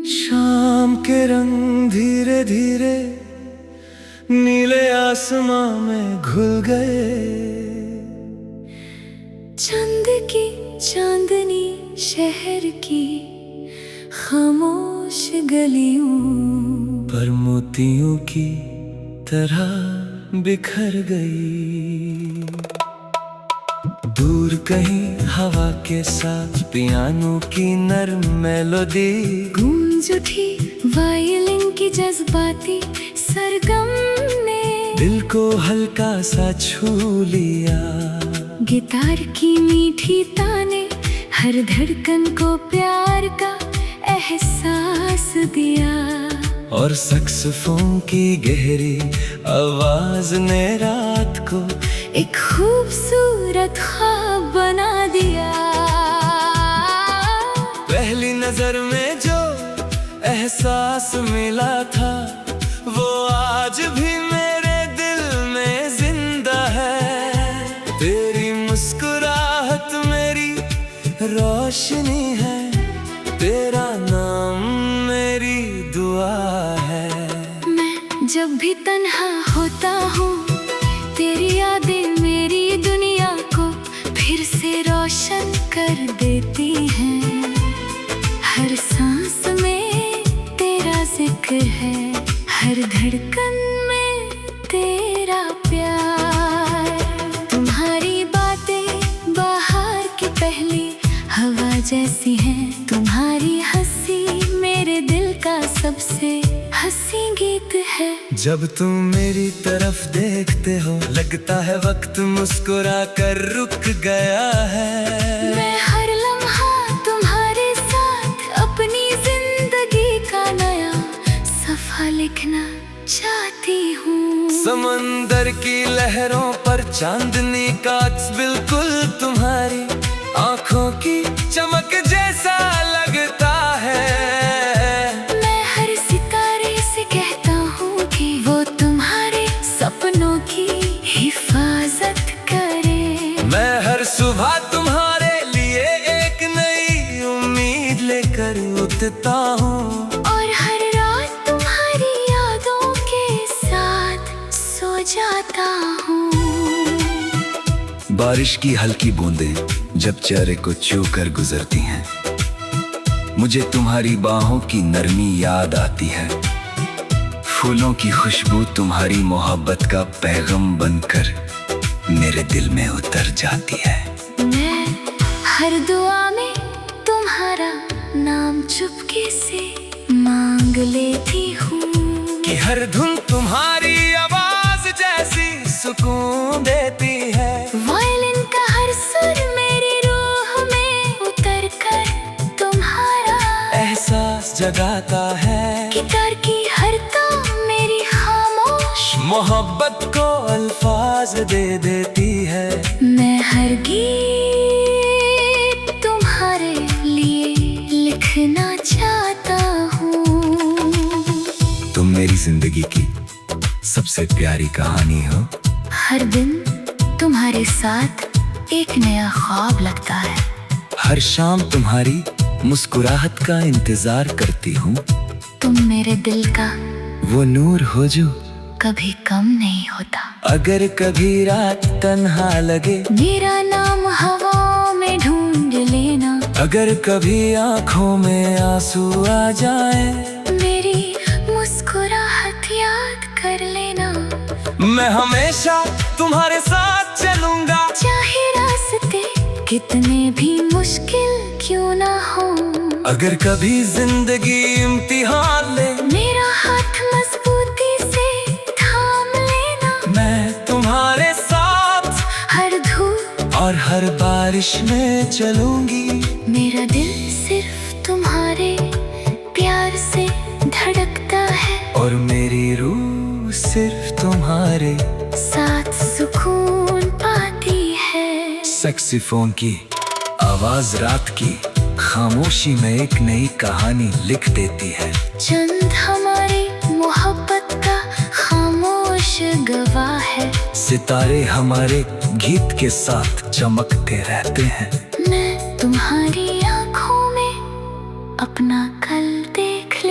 शाम के रंग धीरे धीरे नीले आसमां में घुल गए। चंद की चांदनी शहर की खामोश गलियों पर मोतियों की तरह बिखर गई। दूर कहीं हवा के साथ पियानो की नरम मेलोडी गूंज उठी वायलिन की जज्बाती सरगम ने दिल को हल्का सा छू लिया। गिटार की मीठी ताने हर धड़कन को प्यार का एहसास दिया। और सैक्सोफोन की गहरी आवाज ने रात को एक खूबसूरत ख्वाब बना दिया। पहली नजर में जो एहसास मिला था वो आज भी मेरे दिल में जिंदा है। तेरी मुस्कुराहट मेरी रोशनी है, तेरा नाम मेरी दुआ है। मैं जब भी तन्हा होता हूँ तेरी यादें मेरी दुनिया को फिर से रोशन कर देती हैं। हर सांस में तेरा जिक्र है, हर धड़कन में तेरा प्यार। तुम्हारी बातें बाहर की पहली हवा जैसी हैं। तुम्हारी हंसी मेरे दिल का सबसे हंसी गीत है। जब तुम मेरी तरफ देखते हो लगता है वक्त मुस्कुरा कर रुक गया है। मैं हर लम्हा तुम्हारे साथ अपनी जिंदगी का नया सफा लिखना चाहती हूँ। समंदर की लहरों पर चांदनी का बिल्कुल तुम्हारी आंखों की चमक जैसा लगता है। मैं हर सितारे से कहता हूँ कि वो तुम्हारे सपनों की हिफाजत करे। मैं हर सुबह तुम्हारे लिए एक नई उम्मीद लेकर उठता हूँ। और हर रात तुम्हारी यादों के साथ सो जाता हूँ। बारिश की हल्की बूंदें जब चेहरे को छू कर गुजरती हैं, मुझे तुम्हारी बाहों की नरमी याद आती है। फूलों की खुशबू तुम्हारी मोहब्बत का पैगाम बनकर मेरे दिल में उतर जाती है। मैं हर दुआ में तुम्हारा नाम चुपके से मांग लेती हूँ कि हर धुन तुम्हारी आवाज जैसी सुकून देती है। वायलिन का हर सुर मेरी रूह में उतर कर तुम्हारा एहसास जगाता है। गिटार की हर तान मेरी खामोश मोहब्बत को अल्फाज दे देती है। मैं हर गीत तुम्हारे लिए लिखना चाहता हूँ। तुम मेरी जिंदगी की सबसे प्यारी कहानी हो। हर दिन तुम्हारे साथ एक नया ख्वाब लगता है। हर शाम तुम्हारी मुस्कुराहट का इंतजार करती हूँ। तुम मेरे दिल का वो नूर हो जो कभी कम नहीं होता। अगर कभी रात तन्हा लगे मेरा नाम हवाओं में ढूंढ लेना। अगर कभी आंखों में आंसू आ जाए मेरी मुस्कुराहट याद कर लेना। मैं हमेशा तुम्हारे साथ चलूंगा, चाहे रास्ते कितने भी मुश्किल क्यों ना हो। अगर कभी जिंदगी इम्तिहान ले मेरा हाथ मजबूती से थाम लेना। मैं तुम्हारे साथ हर धूप और हर बारिश में चलूंगी। मेरा दिल सिर्फ तुम्हारे प्यार से धड़कता है। और मेरी रूह सिर्फ तुम्हारे साथ सुकून पाती है। सैक्सोफोन की आवाज रात की खामोशी में एक नई कहानी लिख देती है। चंद हमारी मोहब्बत का खामोश गवाह है। सितारे हमारे गीत के साथ चमकते रहते हैं। मैं तुम्हारी आंखों में अपना कल देख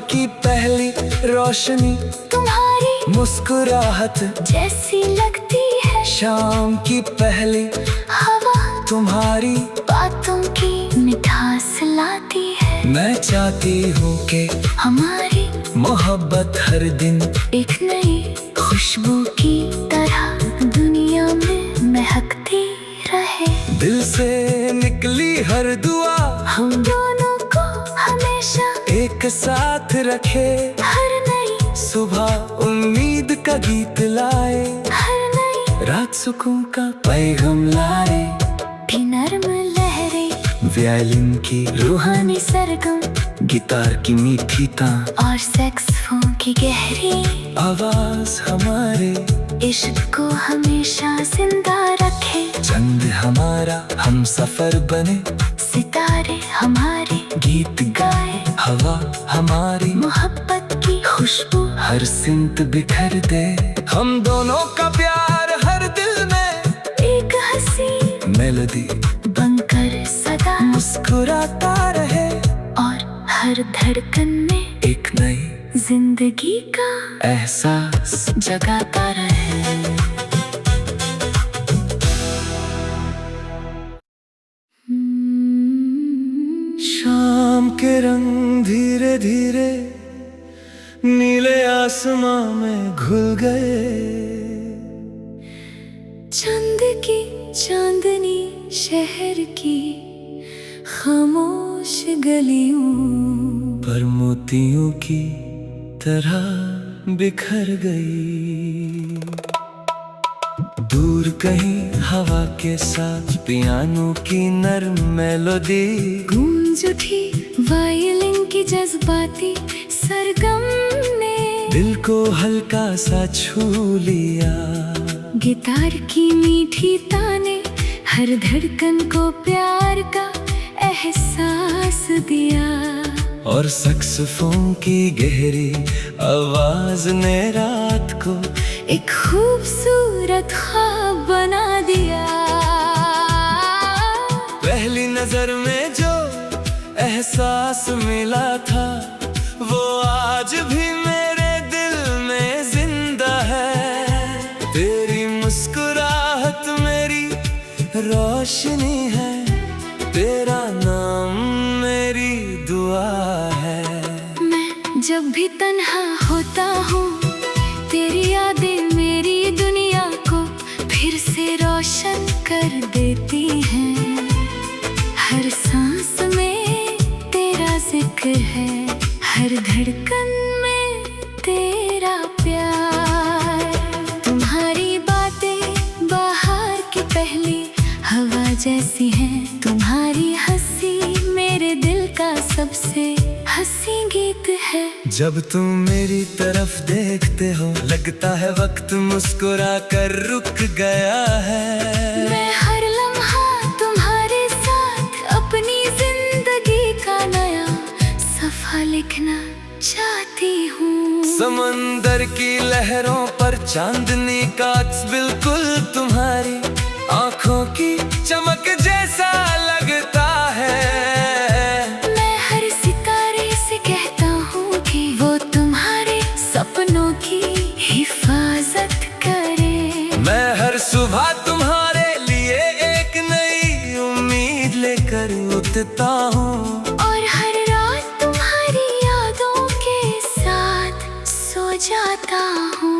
की पहली रोशनी, तुम्हारी मुस्कुराहट जैसी लगती है शाम की पहली हवा, तुम्हारी बातों की मिठास लाती है। मैं चाहती हूँ कि हमारी मोहब्बत हर दिन एक नई खुशबू की तरह दुनिया में महकती रहे। दिल से निकली हर दुआ हम दोनों को हमेशा एक साथ रखे, हर नई सुबह उम्मीद का गीत लाए, हर नई रात सुकून का पैगाम लाए। भी नर्म लहरें, वायलिन की रूहानी सरगम, गिटार की मीठी तान और सैक्सोफोन की गहरी आवाज हमारे इश्क को हमेशा जिंदा रखे। चंद हमारा हम सफर बने, सितारे हमारे गीत गाए, हवा हमारी मोहब्बत की खुशबू हर सिमत बिखर दे। हम दोनों का प्यार हर दिल में एक हंसी मेलोडी बनकर सदा मुस्कुराता रहे, और हर धड़कन में एक नई जिंदगी का एहसास जगाता रहे। शाम के रंग धीरे धीरे नीले आसमां में घुल गए, चंद की चांदनी शहर की खामोश गलियों पर मोतियों की तरह बिखर गई। दूर कहीं हवा के साथ पियानो की नर्म मेलोडी गूंज उठी वायलिन की जज्बाती सरगम ने, दिल को हल्का सा छू लिया। गिटार की मीठी ताने हर धड़कन को प्यार का एहसास दिया, और सैक्सोफोन की गहरी आवाज ने रात को एक खूबसूरत ख्वाब बना दिया। पहली नजर में जो एहसास मिला था वो आज भी मेरे दिल में जिंदा है। तेरी मुस्कुराहट मेरी रोशनी है, तेरा नाम मेरी दुआ है। मैं जब भी तन्हा होता हूँ, तेरी यादें मेरी दुनिया को फिर से रोशन कर देती हैं। हर सांस में तेरा जिक्र है, हर धड़कन में तेरा प्यार। तुम्हारी बातें बाहर की पहली हवा जैसी हैं, तुम्हारी हंसी मेरे दिल का सबसे हंसी गीत है। जब तुम मेरी तरफ देखते हो लगता है वक्त मुस्कुरा कर रुक गया है। मैं हर लम्हा तुम्हारे साथ अपनी जिंदगी का नया सफा लिखना चाहती हूँ। समंदर की लहरों पर चांदनी का अक्स बिल्कुल तुम्हारी आँखों की चमक जैसा लगता है। मैं हर सितारे से कहता हूँ कि वो तुम्हारे सपनों की हिफाजत करे। मैं हर सुबह तुम्हारे लिए एक नई उम्मीद लेकर उठता हूँ, और हर रात तुम्हारी यादों के साथ सो जाता हूँ।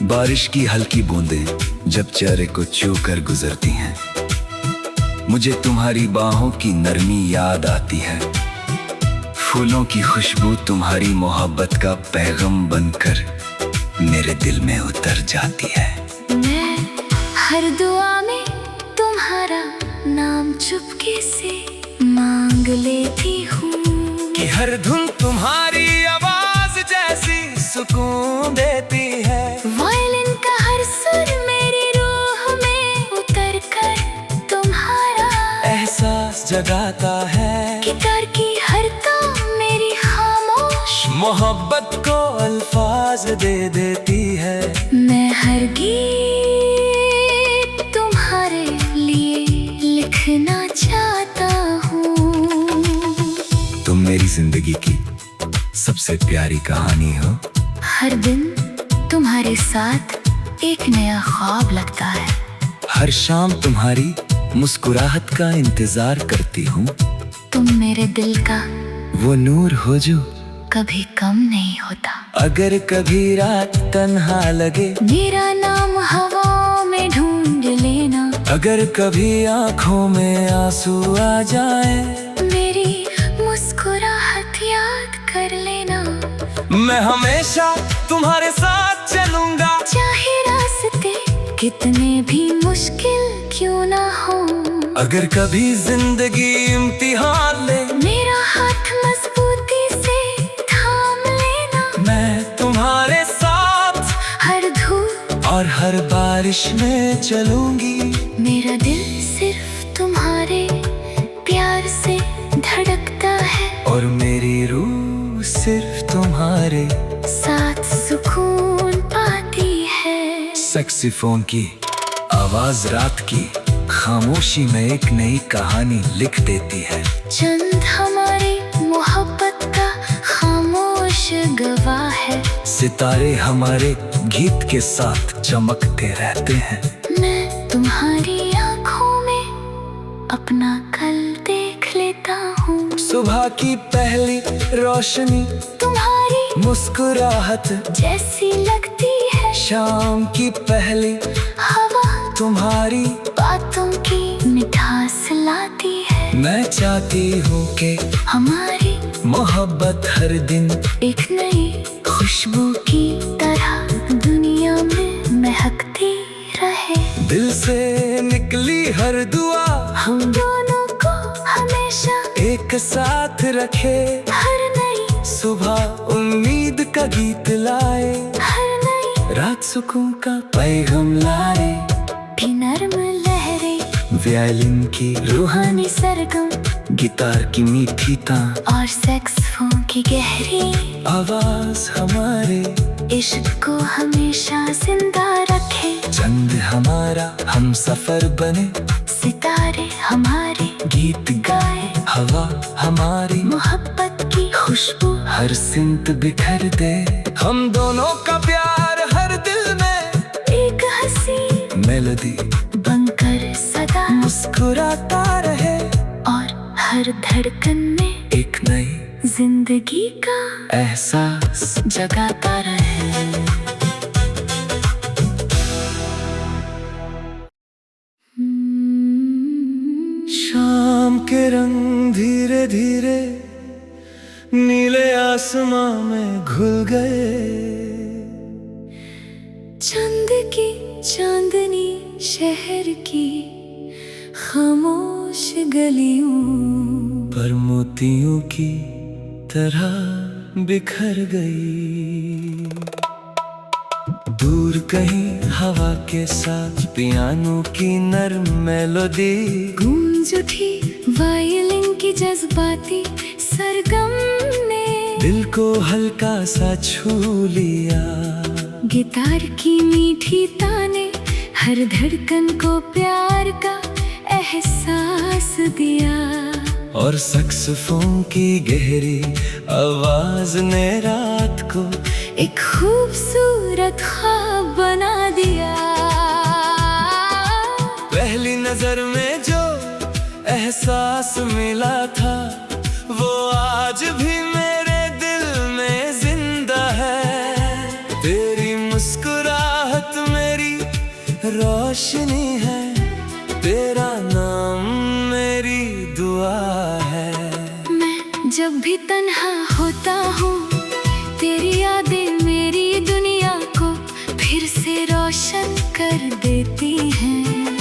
बारिश की हल्की बूंदें जब चेहरे को छू कर गुजरती हैं, मुझे तुम्हारी बाहों की नरमी याद आती है। फूलों की खुशबू तुम्हारी मोहब्बत का पैगाम बनकर मेरे दिल में उतर जाती है। मैं हर दुआ में तुम्हारा नाम चुपके से मांग लेती हूँ, कि हर धुन तुम्हारी आवाज जैसी सुकून देती है। वायलिन का हर सुर मेरी रूह में उतर कर तुम्हारा एहसास जगाता है। गिटार की हर तान मेरी खामोश मोहब्बत को अल्फाज दे देती है। मैं हर गीत तुम्हारे लिए लिखना चाहता हूँ। तुम मेरी जिंदगी की सबसे प्यारी कहानी हो। हर दिन तुम्हारे साथ एक नया ख्वाब लगता है। हर शाम तुम्हारी मुस्कुराहट का इंतजार करती हूँ। तुम मेरे दिल का वो नूर हो जो कभी कम नहीं होता। अगर कभी रात तन्हा लगे, मेरा नाम हवा में ढूंढ लेना। अगर कभी आँखों में आंसू आ जाए, मेरी मुस्कुराहट याद कर लेना। मैं हमेशा तुम्हारे साथ चलूंगा, चाहे रास्ते कितने भी मुश्किल क्यों ना हो। अगर कभी जिंदगी इम्तिहान ले, मेरा हाथ मजबूती से थाम लेना। मैं तुम्हारे साथ हर धूप और हर बारिश में चलूंगी। मेरा दिल सिर्फ तुम्हारे प्यार से धड़कता है, और मेरी रूह सिर्फ तुम्हारे साथ सुकून पाती है। सैक्सोफोन की आवाज रात की खामोशी में एक नई कहानी लिख देती है। चंद हमारी मोहब्बत का खामोश गवाह है। सितारे हमारे गीत के साथ चमकते रहते हैं। मैं तुम्हारी आँखों में अपना कल देख लेता हूँ। सुबह की पहली रोशनी तुम्हारी मुस्कुराहट जैसी लगती है। शाम की पहली हवा तुम्हारी बातों की मिठास लाती है। मैं चाहती हूँ कि हमारी मोहब्बत हर दिन एक नई खुशबू की तरह दुनिया में महकती रहे। दिल से निकली हर दुआ हम दोनों को हमेशा एक साथ रखे। हर नई सुबह उम्मीद का गीत लाए, हर नई रात सुकून का पैगाम लाए। भी नर्म लहरें, वायलिन की रूहानी सरगम, गिटार की मीठी तान और सैक्सोफोन की गहरी आवाज हमारे इश्क को हमेशा जिंदा रखे। चंद हमारा हम सफर बने, सितारे हमारे गीत गाए। हवा हमारी मोहब्बत की खुशबू हर सिमत बिखर दे। हम दोनों का प्यार हर दिल में एक हंसी मेलोडी बनकर सदा मुस्कुराता रहे, और हर धड़कन में एक नई जिंदगी का एहसास जगाता रहे। शाम के रंग धीरे धीरे नीले आसमां में घुल गए। चंद की चांदनी शहर की खामोश गलियों पर मोतियों की तरह बिखर गई। दूर कहीं हवा के साथ पियानो की नर्म मेलोडी गूंज उठी वायलिन की जज्बाती सरगम ने। दिल को हल्का सा छू लिया। गिटार की मीठी ताने हर धड़कन को प्यार का एहसास दिया। और सैक्सोफोन की गहरी आवाज ने रात को एक खूबसूरत ख्वाब बना दिया। पहली नजर में जो एहसास मिला था, वो आज भी मेरे दिल में जिंदा है। तेरी मुस्कुराहट मेरी रोशनी है, तेरा नाम मेरी दुआ है। मैं जब भी तन्हा होता हूँ, तेरी यादें मेरी दुनिया को फिर से रोशन कर देती हैं।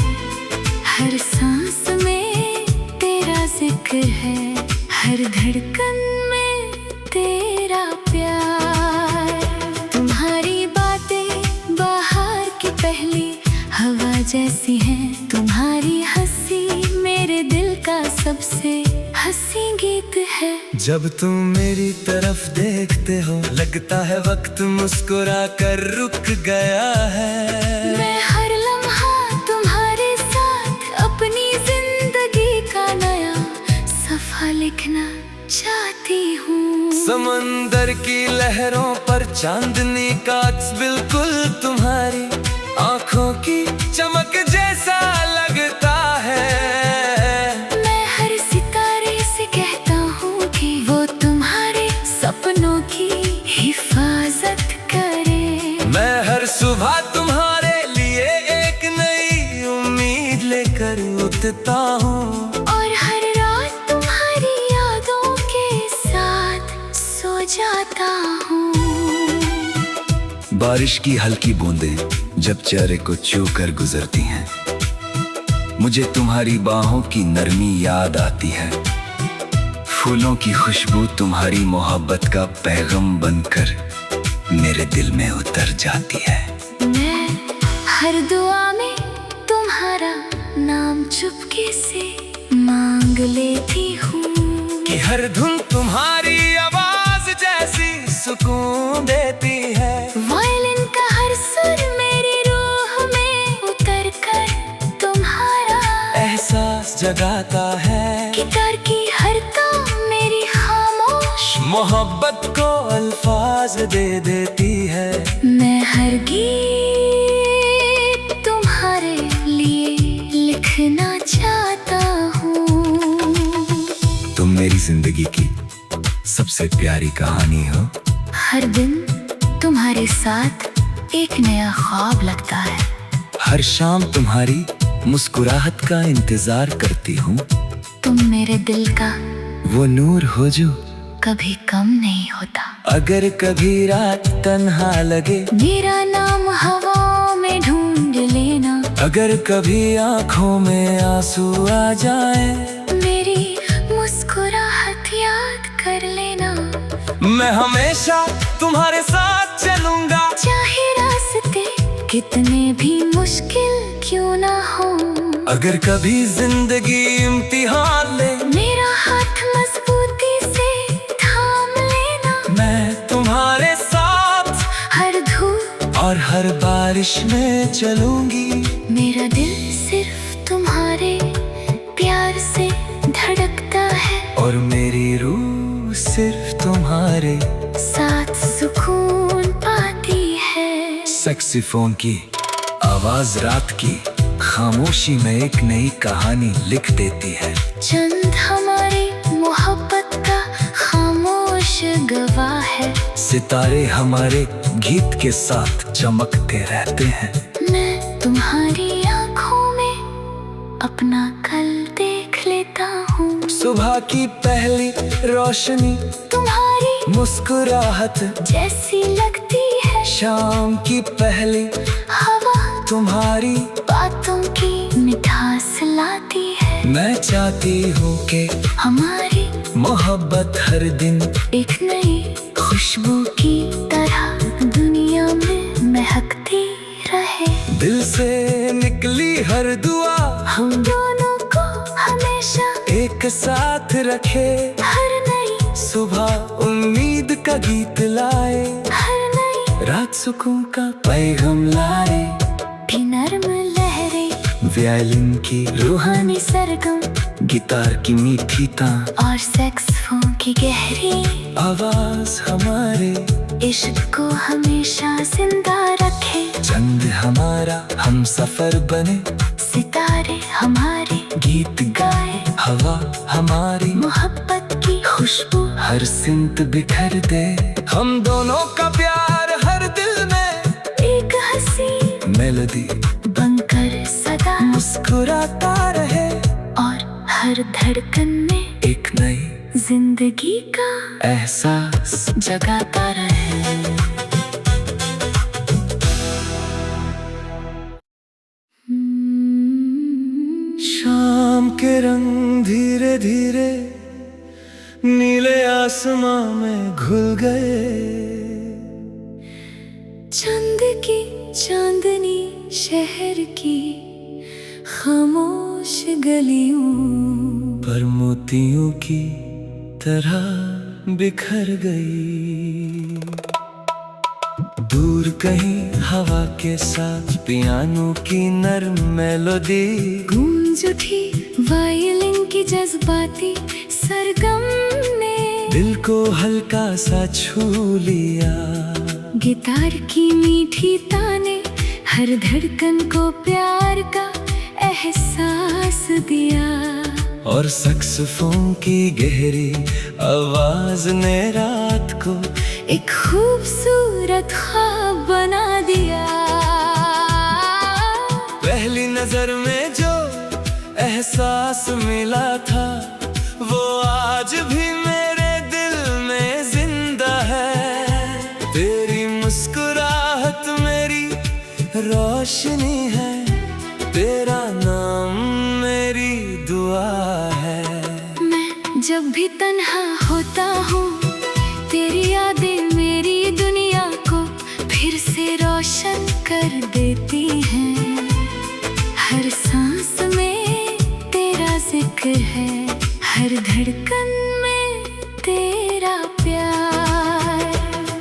हर सांस में तेरा जिक्र है, हर धड़कन में तेरा प्यार। तुम्हारी बातें बाहर की पहली हवा जैसी हैं। तुम्हारी हंसी मेरे दिल का सबसे हंसी गीत है। जब तुम मेरी तरफ देखते हो, लगता है वक्त मुस्कुरा कर रुक गया है। मैं हर लम्हा तुम्हारे साथ अपनी जिंदगी का नया सफा लिखना चाहती हूँ। समंदर की लहरों पर चांदनी का अक्स बिल्कुल तुम्हारी आंखों की चमक जैसा लगता है। मैं हर सितारे से कहता हूँ कि वो तुम्हारे सपनों की हिफाजत करे। मैं हर सुबह तुम्हारे लिए एक नई उम्मीद लेकर उठता हूँ और हर रात तुम्हारी यादों के साथ सो जाता हूँ। बारिश की हल्की बूंदें जब चेहरे को छू कर गुजरती हैं, मुझे तुम्हारी बाहों की नरमी याद आती है। फूलों की खुशबू तुम्हारी मोहब्बत का पैगाम बनकर मेरे दिल में उतर जाती है। मैं हर दुआ में तुम्हारा नाम चुपके से मांग लेती हूँ कि हर धुन तुम्हारी आवाज जैसी सुकून देती है। वायलिन का हर सुर मेरी रूह में उतर कर तुम्हारा एहसास जगाता है। गिटार की हर तान मेरी खामोश मोहब्बत को अल्फाज दे देती है। मैं हर गीत तुम्हारे लिए लिखना चाहता हूँ। तुम मेरी जिंदगी की सबसे प्यारी कहानी हो। हर दिन तुम्हारे साथ एक नया ख्वाब लगता है। हर शाम तुम्हारी मुस्कुराहट का इंतजार करती हूँ। तुम मेरे दिल का वो नूर हो जो कभी कम नहीं होता। अगर कभी रात तन्हा लगे, मेरा नाम हवाओं में ढूंढ लेना। अगर कभी आंखों में आंसू आ जाए, मेरी मुस्कुराहट याद कर लेना। मैं हमेशा तुम्हारे साथ चलूंगा, चाहे रास्ते कितने भी मुश्किल क्यों ना हो। अगर कभी जिंदगी इम्तिहान ले, मेरा हाथ मजबूती से थाम लेना। मैं तुम्हारे साथ हर धूप और हर बारिश में चलूंगी। मेरा दिल सिर्फ तुम्हारे प्यार से धड़कता है और मेरी रूह सिर्फ तुम्हारे साथ सुकून पाती है। सैक्सीफोन की आवाज रात की खामोशी में एक नई कहानी लिख देती है। चंद हमारी मोहब्बत का खामोश गवाह है। सितारे हमारे गीत के साथ चमकते रहते हैं। मैं तुम्हारी आंखों में अपना कल देख लेता हूँ। सुबह की पहली रोशनी तुम्हारी मुस्कुराहट जैसी लगती है। शाम की पहली हवा तुम्हारी बातों की मिठास लाती है। मैं चाहती हूँ कि हमारी मोहब्बत हर दिन एक नई खुशबू की तरह दुनिया में महकती रहे। दिल से निकली हर दुआ हम दोनों को हमेशा एक साथ रखे। हर नई सुबह उम्मीद का गीत लाए, हर नई रात सुकून का पैगाम लाए। भी नर्म लहरें वायलिन की रूहानी सरगम गिटार की मीठी तान और सैक्सोफोन की गहरी आवाज हमारे इश्क को हमेशा जिंदा रखे। चंद हमारा हम सफर बने, सितारे हमारे गीत गाए। हवा हमारी मोहब्बत की खुशबू हर सिमत बिखर दे। हम दोनों का प्यार हर दिल में एक हंसी मेलोडी बनकर सदा मुस्कुराता रहे और हर धड़कन में एक नई जिंदगी का एहसास जगाता रहे। शाम के रंग धीरे धीरे नीले आसमां में घुल गए। चंद की चांदनी शहर की खामोश गलियों पर मोतियों की तरह बिखर गई। दूर कहीं हवा के साथ पियानो की नर्म मेलोडी गूंज उठी वायलिन की जज्बाती सरगम ने दिल को हल्का सा छू लिया। गिटार की मीठी ताने हर धड़कन को प्यार का एहसास दिया। और सैक्सोफोन की गहरी आवाज ने रात को एक खूबसूरत ख्वाब बना दिया। पहली नजर में जो एहसास मिला था वो आज भी मेरे दिल में जिंदा है। तेरी मुस्कुराहट मेरी रोशनी है, तेरा नाम मेरी दुआ है। मैं जब भी तन्हा होता हूँ तेरी यादें मेरी दुनिया को फिर से रोशन कर देती हैं। हर सांस में तेरा जिक्र है, हर धड़कन में तेरा प्यार।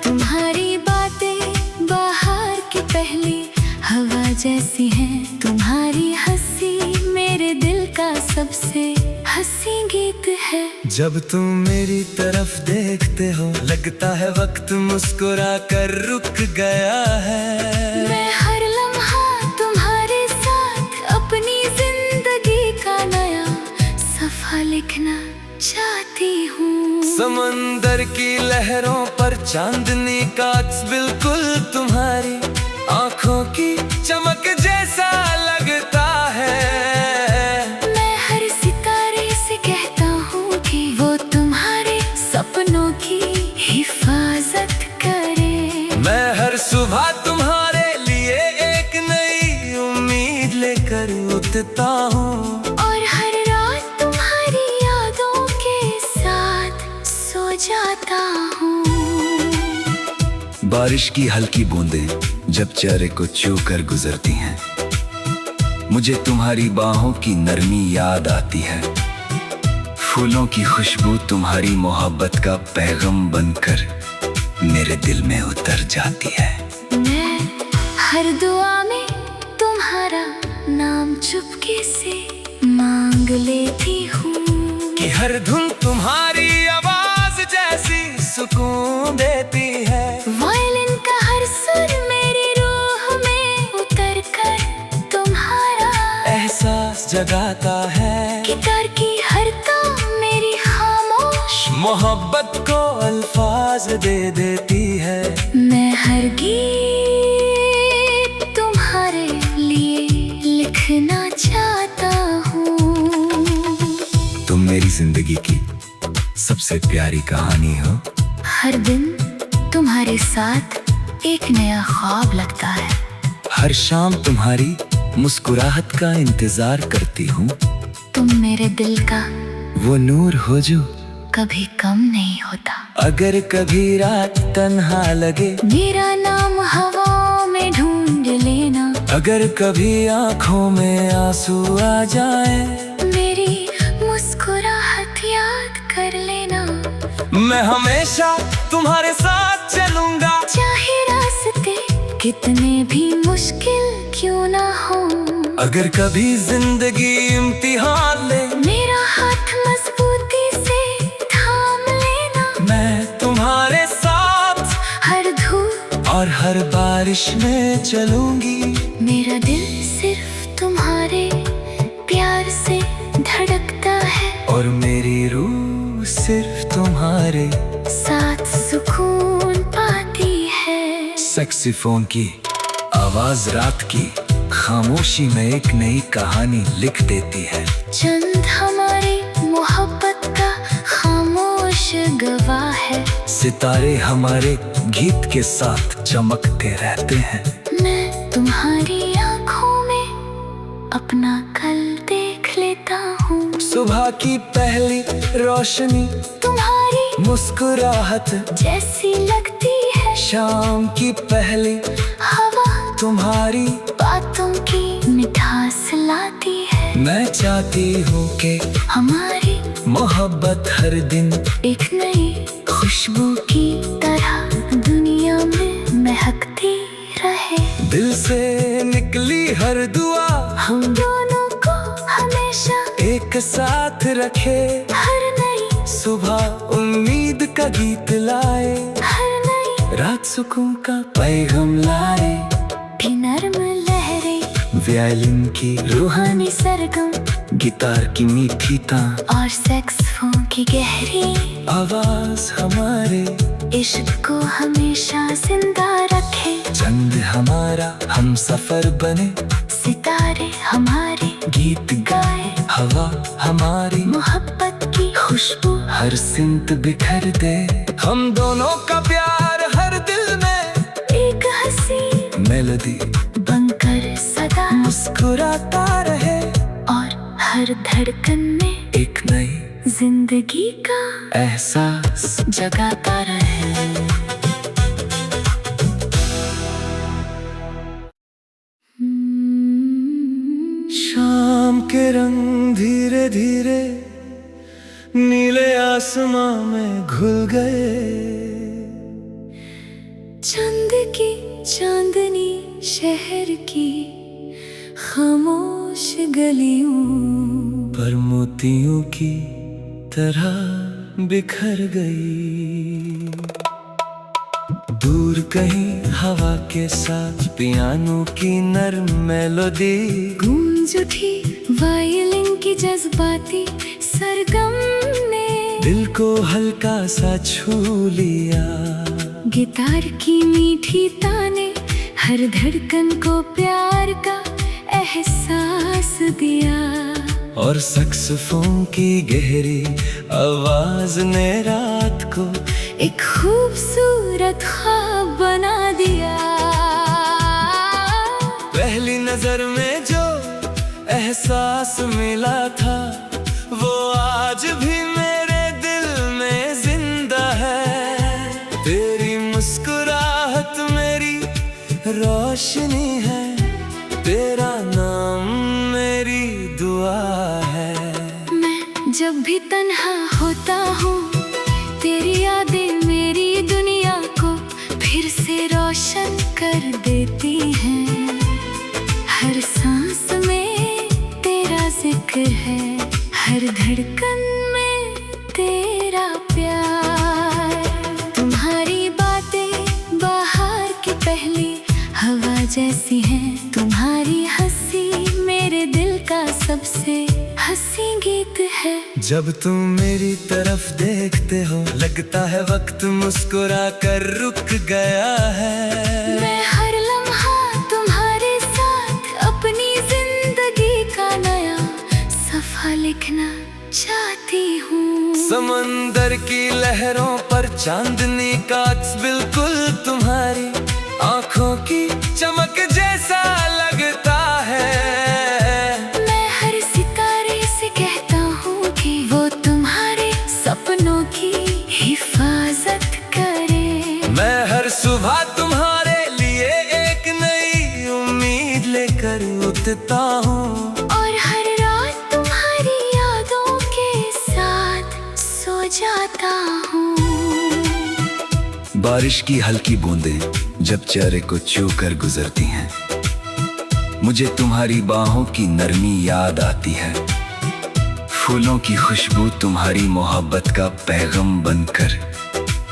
तुम्हारी बातें बाहर की पहली हवा जैसी हैं। तुम्हारी हंसी मेरे दिल का सबसे हंसी गीत है। जब तुम मेरी तरफ देखते हो लगता है वक्त मुस्कुरा कर रुक गया है। मैं हर लम्हा तुम्हारे साथ अपनी जिंदगी का नया सफा लिखना चाहती हूँ। समंदर की लहरों पर चांदनी का अक्स बिल्कुल तुम्हारी आंखों की चमक जैसा लगता है। मैं हर सितारे से कहता हूँ कि वो तुम्हारे सपनों की हिफाजत करे। मैं हर सुबह तुम्हारे लिए एक नई उम्मीद लेकर उठता हूँ। और हर रात तुम्हारी यादों के साथ सो जाता हूँ। बारिश की हल्की बूंदें जब चेहरे को छू कर गुजरती हैं, मुझे तुम्हारी बाहों की नरमी याद आती है। फूलों की खुशबू तुम्हारी मोहब्बत का पैगाम बनकर मेरे दिल में उतर जाती है। मैं हर दुआ में तुम्हारा नाम चुपके से मांग लेती हूँ। कि हर धुन तुम्हारी आवाज जैसी सुकून देती है। वायलिन का हर सुर मेरी रूह में उतर कर तुम्हारा एहसास जगाता है। गिटार की हर तान मेरी खामोश मोहब्बत को अल्फाज दे देती है। मैं हर गीत तुम्हारे लिए लिखना चाहता हूँ। तुम मेरी जिंदगी की सबसे प्यारी कहानी हो। हर दिन तुम्हारे साथ एक नया ख्वाब लगता है। हर शाम तुम्हारी मुस्कुराहट का इंतजार करती हूँ। तुम मेरे दिल का वो नूर हो जो कभी कम नहीं होता। अगर कभी रात तन्हा लगे मेरा नाम हवाओं में ढूंढ लेना। अगर कभी आंखों में आंसू आ जाए मेरी मुस्कुराहट याद कर लेना। मैं हमेशा तुम्हारे साथ चलूंगा, चाहे रास्ते कितने भी मुश्किल क्यों ना हो। अगर कभी जिंदगी इम्तिहान ले मेरा हाथ मजबूती से थाम लेना। मैं तुम्हारे साथ हर धूप और हर बारिश में चलूंगी। मेरा दिल सिर्फ तुम्हारे प्यार से धड़कता है। और मेरी रूह सिर्फ तुम्हारे साथ सुकून पाती है। सैक्सोफोन की आवाज रात की खामोशी में एक नई कहानी लिख देती है। चंद हमारी मोहब्बत का खामोश गवाह है। सितारे हमारे गीत के साथ चमकते रहते हैं। मैं तुम्हारी आंखों में अपना कल देख लेता हूँ। सुबह की पहली रोशनी तुम्हारी मुस्कुराहट जैसी लगती है। शाम की पहली हवा तुम्हारी बातों की मिठास लाती है। मैं चाहती हूँ कि हमारी मोहब्बत हर दिन एक नई खुशबू की तरह दुनिया में महकती रहे। दिल से निकली हर दुआ हम दोनों को हमेशा एक साथ रखे। हर नई सुबह उम्मीद का गीत लाए, हर नई रात सुकून का पैगाम लाए। भी नर्म लहरें, वायलिन की रूहानी सरगम, गिटार की मीठी तान, और सैक्सोफोन की गहरी आवाज हमारे इश्क को हमेशा जिंदा रखे। चंद हमारा हम सफर बने, सितारे हमारे गीत गाए, हवा हमारी मोहब्बत की खुशबू हर सिमत बिखर दे। हम दोनों का प्यार हर दिल में एक हंसी मेलोडी बनकर सदा मुस्कुराता रहे, और हर धड़कन में एक नई जिंदगी का एहसास जगाता रहे। शाम के रंग धीरे धीरे नीले आसमां में घुल गए। चंद की चांदनी शहर की खामोश गलियों पर मोतियों की तरह बिखर गई। दूर कहीं हवा के साथ पियानो की नर्म मेलोडी गूंज उठी वायलिन की जज्बाती सरगम ने, दिल को हल्का सा छू लिया। गिटार की मीठी ताने हर धड़कन को प्यार का एहसास दिया, और सैक्सोफोन की गहरी आवाज ने रात को एक खूबसूरत ख्वाब बना दिया। पहली नजर में जो एहसास मिला था, वो आज भी मेरे दिल में जिंदा है। तेरी मुस्कुराहट मेरी रोशनी है, तेरा नाम मेरी दुआ है। मैं जब भी तन्हा होता हूँ, तेरी यादें मेरी दुनिया को फिर से रोशन कर देती हैं। हर सांस में तेरा जिक्र है, हर धड़कन में तेरा प्यार। तुम्हारी बातें बाहर की पहली हवा जैसी हैं, तुम्हारी हंसी मेरे दिल का सबसे हंसी गीत है। जब तुम मेरी तरफ देखते हो, लगता है वक्त मुस्कुरा कर रुक गया है। मैं हर लम्हा तुम्हारे साथ अपनी जिंदगी का नया सफा लिखना चाहती हूँ। समंदर की लहरों पर चांदनी का अक्स बिल्कुल तुम्हारी आंखों की चमक जैसा लगता है। मैं हर सितारे से कहता हूँ कि वो तुम्हारे सपनों की हिफाजत करे। मैं हर सुबह तुम्हारे लिए एक नई उम्मीद लेकर उठता हूँ, और हर रात तुम्हारी यादों के साथ सो जाता हूँ। बारिश की हल्की बूंदें जब चेहरे को छू कर गुजरती हैं, मुझे तुम्हारी बाहों की नरमी याद आती है। फूलों की खुशबू तुम्हारी मोहब्बत का पैगाम बनकर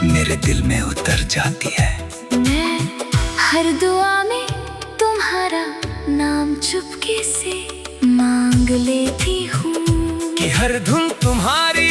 मेरे दिल में उतर जाती है। मैं हर दुआ में तुम्हारा नाम चुपके से मांग लेती हूँ, कि हर धुन तुम्हारी